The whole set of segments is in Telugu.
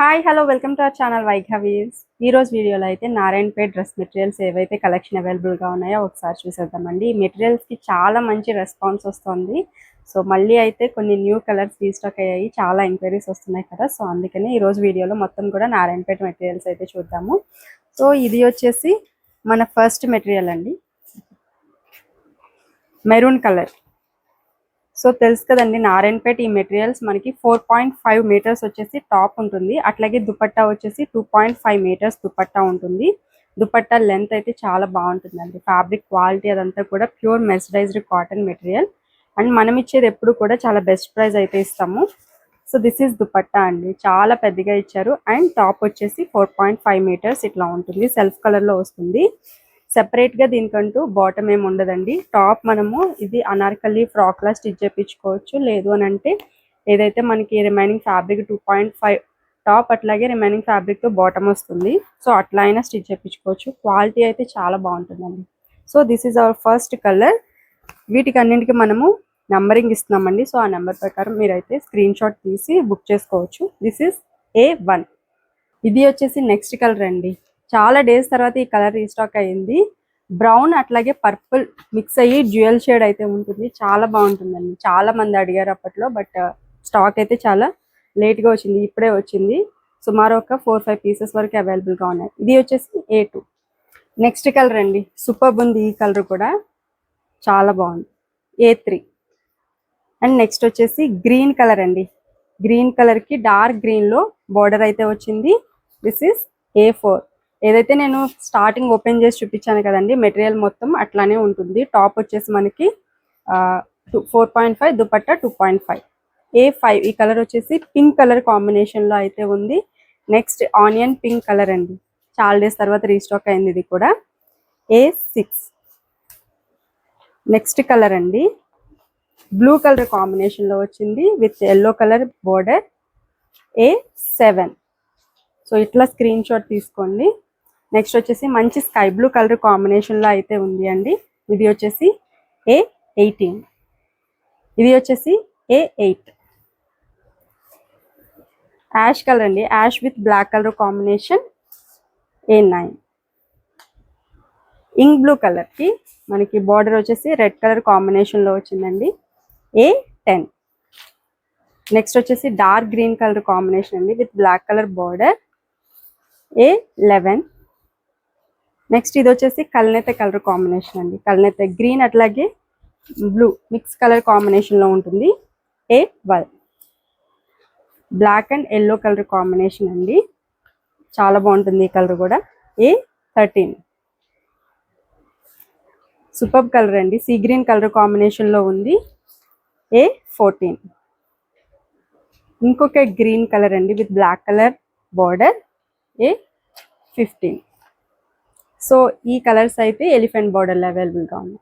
Hi hello welcome to our channel వైఘవీస్. ఈ రోజు వీడియోలో అయితే నారాయణపేట్ డ్రెస్ మెటీరియల్స్ ఏవైతే కలెక్షన్ అవైలబుల్గా ఉన్నాయో ఒకసారి చూసేద్దామండి. ఈ మెటీరియల్స్కి చాలా మంచి రెస్పాన్స్ వస్తుంది. సో మళ్ళీ అయితే కొన్ని న్యూ కలర్స్ రీస్టాక్ అయ్యాయి, చాలా ఎంక్వైరీస్ వస్తున్నాయి కదా. సో అందుకని ఈరోజు వీడియోలో మొత్తం కూడా నారాయణపేట్ మెటీరియల్స్ అయితే చూద్దాము. సో ఇది వచ్చేసి మన ఫస్ట్ మెటీరియల్ అండి, మెరూన్ కలర్. సో తెలుసు కదండి, నారాయణపేట్ ఈ మెటీరియల్స్ మనకి 4.5 మీటర్స్ వచ్చేసి టాప్ ఉంటుంది. అట్లాగే దుపట్టా వచ్చేసి 2.5 మీటర్స్ దుపట్టా ఉంటుంది. దుపట్టా లెంత్ అయితే చాలా బాగుంటుందండి. ఫ్యాబ్రిక్ క్వాలిటీ అదంతా కూడా pure mercerised cotton material. And మనం ఇచ్చేది ఎప్పుడు కూడా చాలా బెస్ట్ ప్రైస్ అయితే ఇస్తాము. సో దిస్ ఈజ్ దుపట్టా అండి, చాలా పెద్దగా ఇచ్చారు. అండ్ టాప్ వచ్చేసి 4.5 మీటర్స్ ఇట్లా ఉంటుంది, సెల్ఫ్ కలర్లో వస్తుంది. సెపరేట్గా దీనికంటూ బాటమ్ ఏమి ఉండదండి. టాప్ మనము ఇది అనార్కలి ఫ్రాక్లా స్టిచ్ చేయించుకోవచ్చు, లేదు అని అంటే ఏదైతే మనకి రిమైనింగ్ ఫ్యాబ్రిక్ 2.5 టాప్ అట్లాగే రిమైనింగ్ ఫ్యాబ్రిక్తో బాటమ్ వస్తుంది. సో అట్లా అయినా స్టిచ్ చేయించుకోవచ్చు. క్వాలిటీ అయితే చాలా బాగుంటుందండి. So this is our first colour. వీటికి అన్నింటికి మనము నెంబరింగ్ ఇస్తున్నామండి. సో ఆ నెంబర్ ప్రకారం మీరైతే స్క్రీన్ షాట్ తీసి బుక్ చేసుకోవచ్చు. This is A1. ఇది వచ్చేసి నెక్స్ట్ కలర్ అండి. చాలా డేస్ తర్వాత ఈ కలర్ రీస్టాక్ అయ్యింది. బ్రౌన్ అట్లాగే పర్పుల్ మిక్స్ అయ్యి డ్యూయల్ షేడ్ అయితే ఉంటుంది. చాలా బాగుంటుందండి. చాలా మంది అడిగారు అప్పట్లో, బట్ స్టాక్ అయితే చాలా లేట్గా వచ్చింది, ఇప్పుడే వచ్చింది. సుమారు ఒక 4-5 పీసెస్ వరకు అవైలబుల్గా ఉన్నాయి. ఇది వచ్చేసి A2. నెక్స్ట్ కలర్ అండి, సూపర్ ఉంది. ఈ కలర్ కూడా చాలా బాగుంది, A3. అండ్ నెక్స్ట్ వచ్చేసి గ్రీన్ కలర్ అండి. గ్రీన్ కలర్కి డార్క్ గ్రీన్లో బార్డర్ అయితే వచ్చింది. This is A4. ఏదైతే నేను స్టార్టింగ్ ఓపెన్ చేసి చూపించాను కదండి, మెటీరియల్ మొత్తం అట్లానే ఉంటుంది. టాప్ వచ్చేసి మనకి 4.5, దుపట్టా 2.5. A5. ఈ కలర్ వచ్చేసి పింక్ కలర్ కాంబినేషన్లో అయితే ఉంది. నెక్స్ట్ ఆనియన్ పింక్ కలర్ అండి, చాలా డేస్ తర్వాత రీస్టాక్ అయింది ఇది కూడా. A6. నెక్స్ట్ కలర్ అండి, బ్లూ కలర్ కాంబినేషన్లో వచ్చింది with yellow colour border. A7. So ఇట్లా స్క్రీన్ షాట్ తీసుకోండి. నెక్స్ట్ వచ్చేసి మంచి స్కై బ్లూ కలర్ కాంబినేషన్లో అయితే ఉంది అండి. ఇది వచ్చేసి A18. ఇది వచ్చేసి A8. యాష్ కలర్ అండి, ash with black colour combination. A9. Ink blue కలర్కి మనకి బార్డర్ వచ్చేసి రెడ్ కలర్ కాంబినేషన్లో వచ్చిందండి. A10. నెక్స్ట్ వచ్చేసి డార్క్ గ్రీన్ కలర్ కాంబినేషన్ అండి with black colour border. A11. Next ఇది వచ్చేసి కల్నేత కలర్ కాంబినేషన్ అండి. కల్నేత గ్రీన్ అట్లాగే బ్లూ మిక్స్ కలర్ కాంబినేషన్లో ఉంటుంది. A12. Black and yellow colour combination అండి, చాలా బాగుంటుంది ఈ కలర్ కూడా. A13. సూపర్ కలర్ అండి, సీ గ్రీన్ కలర్ కాంబినేషన్లో ఉంది. A14. ఇంకొక గ్రీన్ కలర్ అండి with black colour border. A15. So ఈ కలర్స్ అయితే ఎలిఫెంట్ బార్డర్లో అవైలబుల్గా ఉన్నాయి.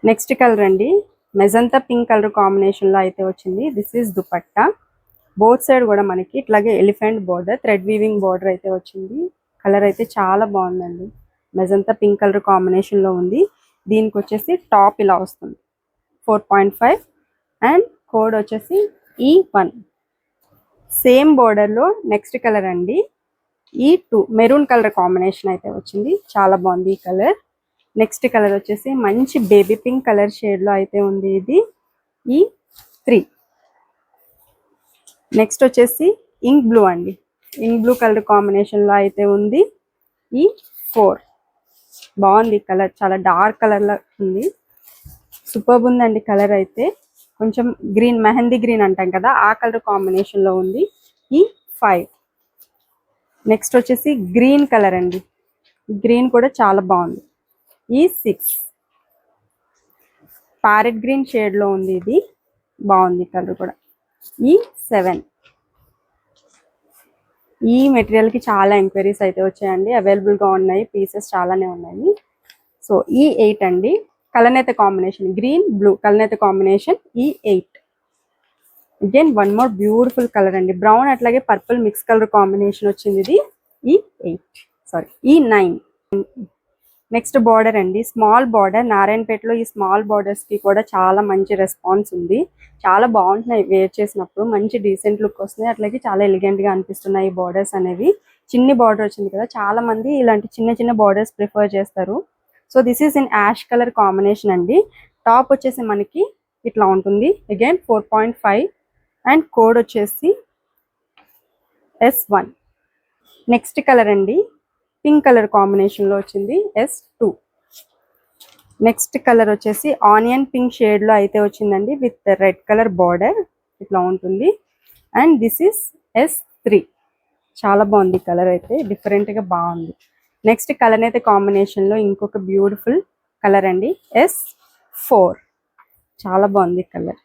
నెక్స్ట్ కలర్ అండి, మెజంతా పింక్ కలర్ కాంబినేషన్లో అయితే వచ్చింది. This is dupatta. Both side కూడా మనకి ఇట్లాగే elephant border, thread weaving border అయితే వచ్చింది. కలర్ అయితే చాలా బాగుందండి. మెజంతా పింక్ కలర్ కాంబినేషన్లో ఉంది. దీనికి వచ్చేసి టాప్ ఇలా వస్తుంది 4.5 అండ్ కోడ్ వచ్చేసి E1. సేమ్ బార్డర్లో నెక్స్ట్ కలర్ అండి, E2. మెరూన్ కలర్ కాంబినేషన్ అయితే వచ్చింది, చాలా బాగుంది ఈ కలర్. నెక్స్ట్ కలర్ వచ్చేసి మంచి బేబీ పింక్ కలర్ షేడ్లో అయితే ఉంది, ఇది E3. నెక్స్ట్ వచ్చేసి ఇంక్ బ్లూ అండి, ఇంక్ బ్లూ కలర్ కాంబినేషన్లో అయితే ఉంది. E4. బాగుంది కలర్, చాలా డార్క్ కలర్లో ఉంది. సూపర్ ఉందండి కలర్ అయితే. కొంచెం గ్రీన్, మెహందీ గ్రీన్ అంటాం కదా, ఆ కలర్ కాంబినేషన్లో ఉంది. E5. నెక్స్ట్ వచ్చేసి గ్రీన్ కలర్ అండి, గ్రీన్ కూడా చాలా బాగుంది. E6. ప్యారెట్ గ్రీన్ షేడ్లో ఉంది, ఇది బాగుంది కలర్ కూడా. E7. ఈ మెటీరియల్కి చాలా ఎంక్వైరీస్ అయితే వచ్చాయండి, అవైలబుల్గా ఉన్నాయి, పీసెస్ చాలానే ఉన్నాయి. సో E8 అండి, కలనేత కాంబినేషన్, గ్రీన్ బ్లూ కలనేత combination. E8. Again one more beautiful colour అండి, బ్రౌన్ అట్లాగే పర్పుల్ మిక్స్ కలర్ కాంబినేషన్ వచ్చింది. ఇది E9. నెక్స్ట్ బార్డర్ అండి, స్మాల్ బార్డర్. నారాయణపేటలో ఈ స్మాల్ బార్డర్స్ కి కూడా చాలా మంచి రెస్పాన్స్ ఉంది. చాలా బాగుంటున్నాయి వేర్ చేసినప్పుడు, మంచి డీసెంట్ లుక్ వస్తున్నాయి. అట్లాగే చాలా ఎలిగెంట్ గా అనిపిస్తున్నాయి ఈ బార్డర్స్ అనేవి. చిన్ని బార్డర్ వచ్చింది కదా, చాలా మంది ఇలాంటి చిన్న చిన్న బార్డర్స్ ప్రిఫర్ చేస్తారు. So this is in ash colour combination అండి. టాప్ వచ్చేసి మనకి ఇట్లా ఉంటుంది, అగైన్ 4.5 అండ్ కోడ్ వచ్చేసి S1. నెక్స్ట్ కలర్ అండి, పింక్ కలర్ కాంబినేషన్ లో వచ్చింది, S2. నెక్స్ట్ కలర్ వచ్చేసి ఆనియన్ పింక్ షేడ్ లో అయితే వచ్చిందండి, విత్ రెడ్ కలర్ బార్డర్ ఇట్లా ఉంటుంది. And this is S3. చాలా బాగుంది కలర్ అయితే, డిఫరెంట్ గా బాగుంది. నెక్స్ట్ కలర్ అయితే కాంబినేషన్ లో ఇంకొక బ్యూటిఫుల్ కలర్ అండి, S4. చాలా బాగుంది కలర్.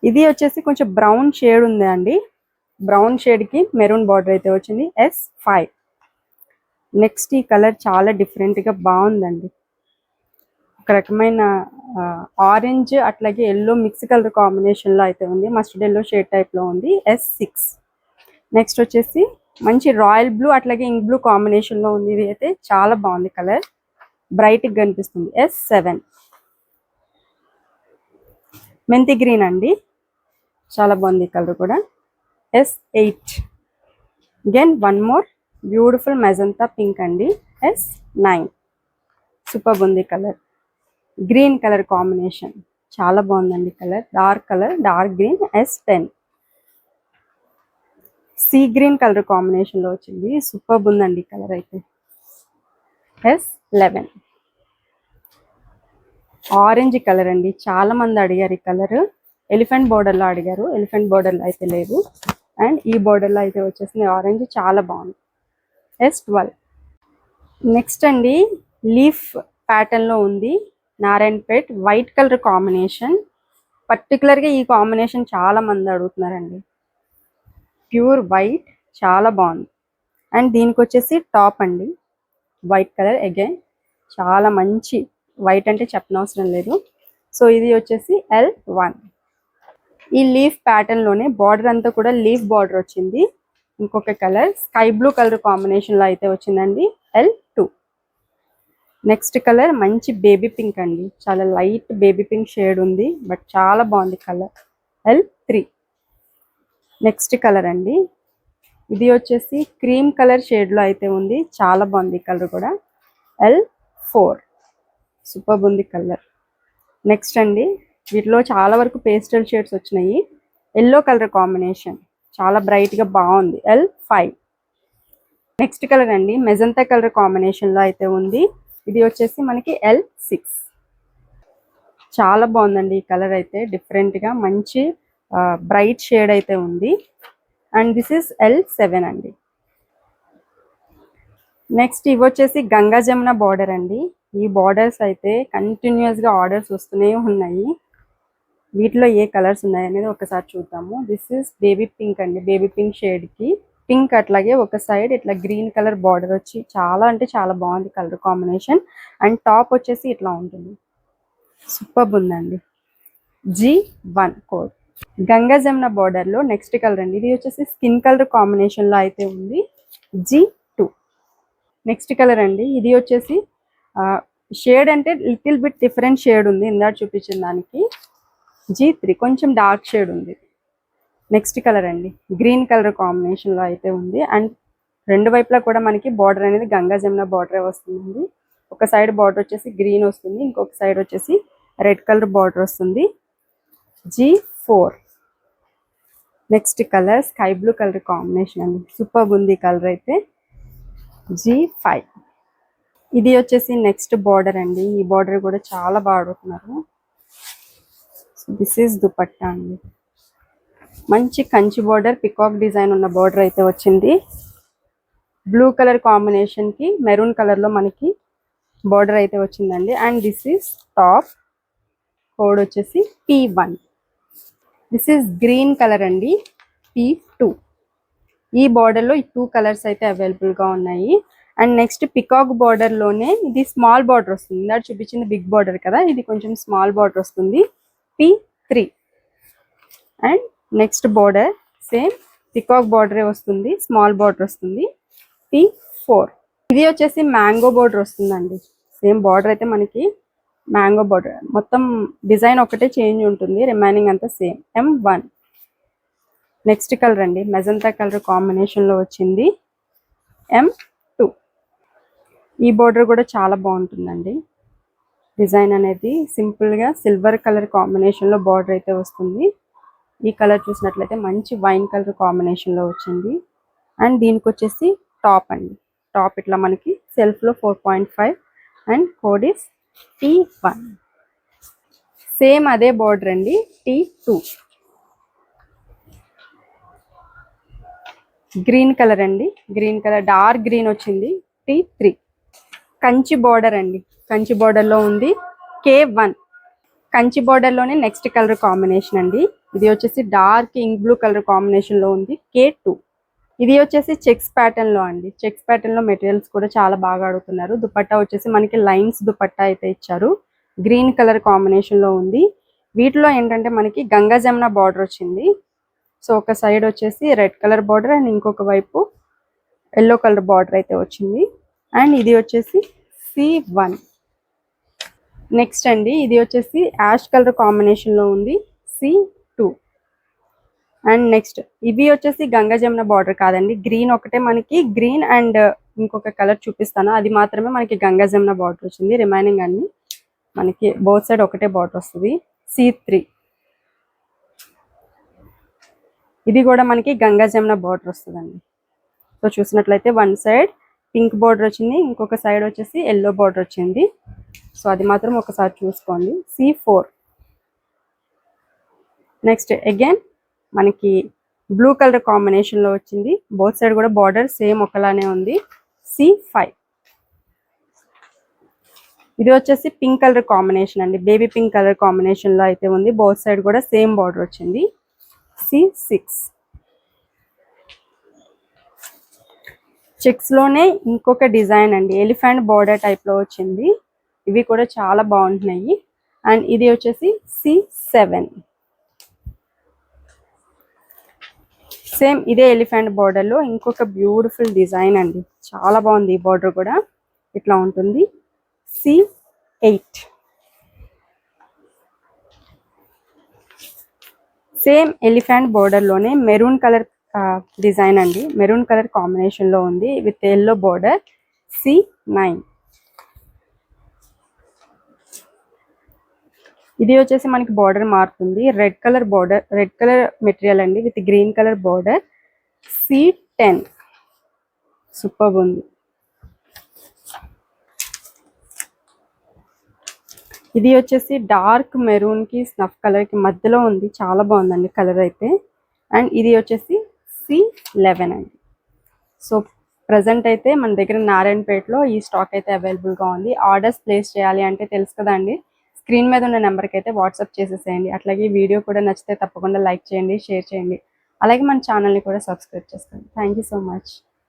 ఇది వచ్చేసి కొంచెం బ్రౌన్ షేడ్ ఉంది అండి, బ్రౌన్ షేడ్ కి మెరూన్ బార్డర్ అయితే వచ్చింది, S5. నెక్స్ట్ ఈ కలర్ చాలా డిఫరెంట్ గా బాగుందండి, ఒక రకమైన ఆరెంజ్ అట్లాగే ఎల్లో మిక్స్ కలర్ కాంబినేషన్ లో అయితే ఉంది, మస్టర్డ్ ఎల్లో షేడ్ టైప్ లో ఉంది, S6. నెక్స్ట్ వచ్చేసి మంచి రాయల్ బ్లూ అట్లాగే ఇంక్ బ్లూ కాంబినేషన్ లో ఉంది, ఇది అయితే చాలా బాగుంది కలర్, బ్రైట్ గా కనిపిస్తుంది, S7. మెంతి గ్రీన్ అండి, చాలా బాగుంది కలర్ కూడా, S8. Again one more beautiful magenta pink అండి, S9. సూపర్ ఉంది కలర్, గ్రీన్ కలర్ కాంబినేషన్ చాలా బాగుందండి colour, dark green, S10. See green colour combination లో వచ్చింది, సూపర్ ఉందండి కలర్ అయితే, S11. ఆరెంజ్ కలర్ అండి, చాలా మంది అడిగారు ఈ కలర్, ఎలిఫెంట్ బోర్డర్ లో అడిగారు, ఎలిఫెంట్ బోర్డర్ లో అయితే లేదు. అండ్ ఈ బోర్డర్ లో అయితే వచ్చేసింది ఆరెంజ్, చాలా బాగుంది, S12. నెక్స్ట్ అండి, లీఫ్ ప్యాటర్న్ లో ఉంది, Narayanpet white colour combination. Particular గా ఈ కాంబినేషన్ చాలా మంది అడుగుతున్నారండి, ప్యూర్ వైట్, చాలా బాగుంది. అండ్ దీనికి వచ్చేసి టాప్ అండి, వైట్ కలర్, అగైన్ చాలా మంచి వైట్ అంటే చెప్పనవసరం లేదు. సో ఇది వచ్చేసి L1. ఈ లీఫ్ ప్యాటర్న్ లోనే బార్డర్ అంతా కూడా లీఫ్ బార్డర్ వచ్చింది. ఇంకొక colour sky blue colour combination లో అయితే వచ్చిందండి, L2. నెక్స్ట్ కలర్ మంచి బేబీ పింక్ అండి, చాలా లైట్ బేబీ పింక్ షేడ్ ఉంది, బట్ చాలా బాగుంది కలర్, L3. నెక్స్ట్ కలర్ అండి, ఇది వచ్చేసి క్రీమ్ కలర్ షేడ్ లో అయితే ఉంది, చాలా బాగుంది కలర్ కూడా, L4. సూపర్ ఉంది కలర్. నెక్స్ట్ అండి, వీటిలో చాలా వరకు పేస్టల్ షేడ్స్ వచ్చినాయి, ఎల్లో కలర్ కాంబినేషన్ చాలా బ్రైట్ గా బాగుంది, L5. నెక్స్ట్ కలర్ అండి, మెజంతా కలర్ కాంబినేషన్ లో అయితే ఉంది, ఇది వచ్చేసి మనకి L6. చాలా బాగుందండి ఈ కలర్ అయితే, డిఫరెంట్ గా మంచి బ్రైట్ షేడ్ అయితే ఉంది. అండ్ దిస్ ఇస్ L7 అండి. నెక్స్ట్ ఇవి వచ్చేసి గంగా జమున బార్డర్ అండి. ఈ బార్డర్స్ అయితే కంటిన్యూస్ గా ఆర్డర్స్ వస్తూనే ఉన్నాయి. వీటిలో ఏ కలర్స్ ఉన్నాయి అనేది ఒకసారి చూద్దాము. దిస్ ఇస్ బేబీ పింక్ అండి, బేబీ పింక్ షేడ్ కి పింక్, అట్లాగే ఒక సైడ్ ఇట్లా గ్రీన్ కలర్ బార్డర్ వచ్చి చాలా అంటే చాలా బాగుంది కలర్ కాంబినేషన్. అండ్ టాప్ వచ్చేసి ఇట్లా ఉంటుంది, సూపర్ ఉందండి, G1 code. Ganga Jamuna border లో నెక్స్ట్ కలర్ అండి, ఇది వచ్చేసి స్కిన్ కలర్ కాంబినేషన్ లో అయితే ఉంది, G2. నెక్స్ట్ కలర్ అండి, ఇది వచ్చేసి షేడ్ అంటే లిటిల్ బిట్ డిఫరెంట్ షేడ్ ఉంది ఇందాక చూపించిన దానికి, G3 కొంచెం డార్క్ షేడ్ ఉంది. నెక్స్ట్ కలర్ అండి, గ్రీన్ కలర్ కాంబినేషన్ లో అయితే ఉంది. అండ్ రెండు వైపులా కూడా మనకి బార్డర్ అనేది గంగా జమున బార్డర్ వస్తుంది. ఒక సైడ్ బార్డర్ వచ్చేసి గ్రీన్ వస్తుంది, ఇంకొక సైడ్ వచ్చేసి రెడ్ కలర్ బార్డర్ వస్తుంది, G4. Next colour sky blue colour combination అండి, సూపర్ ఉంది కలర్ అయితే, G5. ఇది వచ్చేసి నెక్స్ట్ బార్డర్ అండి, ఈ బార్డర్ కూడా చాలా బాగా అడుగుతున్నారు. దిస్ ఈస్ దుపట్టా అండి, మంచి కంచి బార్డర్ పికాక్ డిజైన్ ఉన్న బార్డర్ అయితే వచ్చింది. బ్లూ కలర్ కాంబినేషన్ కి మెరూన్ కలర్ లో మనకి బార్డర్ అయితే వచ్చిందండి. And this is top, code వచ్చేసి P1. This is green colour అండి, P2. ఈ బార్డర్ లో ఈ 2 కలర్స్ అయితే అవైలబుల్ గా ఉన్నాయి. అండ్ నెక్స్ట్ పికాక్ బార్డర్ లోనే ఇది స్మాల్ బార్డర్ వస్తుంది, అది చూపించింది బిగ్ బార్డర్ కదా, ఇది కొంచెం స్మాల్ బార్డర్ వస్తుంది, P3. And next border same peacock బార్డరే వస్తుంది, స్మాల్ బార్డర్ వస్తుంది, P4. ఇది వచ్చేసి మ్యాంగో బోర్డర్ వస్తుందండి. సేమ్ బార్డర్ అయితే మనకి మ్యాంగో బార్డర్, మొత్తం డిజైన్ ఒకటే చేంజ్ ఉంటుంది, రిమైనింగ్ అంతా సేమ్. M1. నెక్స్ట్ కలర్ అండి, మెజంతా కలర్ కాంబినేషన్ లో వచ్చింది M2. ఈ బోర్డర్ కూడా చాలా బాగుంటుందండి. డిజైన్ అనేది సింపుల్ గా సిల్వర్ కలర్ కాంబినేషన్ లో బార్డర్ అయితే వస్తుంది. ఈ కలర్ చూసినట్లయితే మంచి వైన్ కలర్ కాంబినేషన్ లో వచ్చింది. అండ్ దీనికి వచ్చేసి టాప్ అండి. టాప్ ఇట్లా మనకి సెల్ఫ్ లో 4.5 and code is T1. Same అదే బార్డర్ అండి, T2. గ్రీన్ కలర్ అండి, గ్రీన్ కలర్ డార్క్ గ్రీన్ వచ్చింది, T3. కంచి బార్డర్ అండి, కంచి బార్డర్ లో ఉంది K1. కంచి బార్డర్ లోనే నెక్స్ట్ కలర్ కాంబినేషన్ అండి. ఇది వచ్చేసి dark ink blue colour combination లో ఉంది K2. ఇది వచ్చేసి చెక్స్ ప్యాటర్న్ లో అండి. చెక్స్ ప్యాటర్న్ లో మెటీరియల్స్ కూడా చాలా బాగా అడుగుతున్నారు. దుపట్టా వచ్చేసి మనకి లైన్స్ దుపట్టా అయితే ఇచ్చారు, గ్రీన్ కలర్ కాంబినేషన్ లో ఉంది. వీటిలో ఏంటంటే మనకి గంగా జమున బార్డర్ వచ్చింది. సో ఒక సైడ్ వచ్చేసి రెడ్ కలర్ బార్డర్ అండ్ ఇంకొక వైపు ఎల్లో కలర్ బార్డర్ అయితే వచ్చింది. అండ్ ఇది వచ్చేసి C1. నెక్స్ట్ అండి, ఇది వచ్చేసి యాష్ కలర్ కాంబినేషన్ లో ఉంది C2. అండ్ నెక్స్ట్ ఇవి వచ్చేసి గంగా జమున బార్డర్ కాదండి, గ్రీన్ ఒకటే మనకి, గ్రీన్ అండ్ ఇంకొక కలర్ చూపిస్తాను, అది మాత్రమే మనకి గంగా జమున బార్డర్ వచ్చింది. రిమైనింగ్ అన్ని మనకి బోత్ సైడ్ ఒకటే బార్డర్ వస్తుంది C3. ఇది కూడా మనకి గంగా జమున బార్డర్ వస్తుందండి. సో చూసినట్లయితే వన్ సైడ్ పింక్ బార్డర్ వచ్చింది, ఇంకొక సైడ్ వచ్చేసి ఎల్లో బార్డర్ వచ్చింది. సో అది మాత్రం ఒకసారి చూసుకోండి. C4. నెక్స్ట్ అగైన్ మనకి బ్లూ కలర్ కాంబినేషన్ లో వచ్చింది, బోత్ సైడ్ కూడా బార్డర్ సేమ్ ఒకలానే ఉంది C5. ఇది వచ్చేసి పింక్ కలర్ కాంబినేషన్ అండి, బేబీ పింక్ కలర్ కాంబినేషన్ లో అయితే ఉంది, బోత్ సైడ్ కూడా సేమ్ బార్డర్ వచ్చింది C6. చెక్స్ లోనే ఇంకొక డిజైన్ అండి, ఎలిఫెంట్ బార్డర్ టైప్ లో వచ్చింది. ఇవి కూడా చాలా బాగుంటున్నాయి. అండ్ ఇది వచ్చేసి C7. సేమ్ ఇదే ఎలిఫెంట్ బార్డర్ లో ఇంకొక బ్యూటిఫుల్ డిజైన్ అండి, చాలా బాగుంది. ఈ బార్డర్ కూడా ఇట్లా ఉంటుంది C8. సేమ్ ఎలిఫెంట్ బార్డర్ లోనే మెరూన్ కలర్ డిజైన్ అండి, మెరూన్ కలర్ కాంబినేషన్ లో ఉంది విత్ ఎల్లో బార్డర్ C9. ఇది వచ్చేసి మనకి బార్డర్ మారుతుంది, red colour border, red colour material అండి with green colour border C10. Super ఉంది. ఇది వచ్చేసి డార్క్ మెరూన్ కి స్నఫ్ కలర్ కి మధ్యలో ఉంది, చాలా బాగుందండి కలర్ అయితే. అండ్ ఇది వచ్చేసి C11 అండి. సో ప్రజెంట్ అయితే మన దగ్గర నారాయణపేటలో ఈ స్టాక్ అయితే అవైలబుల్గా ఉంది. ఆర్డర్స్ ప్లేస్ చేయాలి అంటే తెలుసు కదండి, స్క్రీన్ మీద ఉన్న నెంబర్కి అయితే వాట్సాప్ చేసేసేయండి. అట్లాగే వీడియో కూడా నచ్చితే తప్పకుండా లైక్ చేయండి, షేర్ చేయండి. అలాగే మన ఛానల్ని కూడా సబ్స్క్రైబ్ చేసుకోండి. Thank you so much.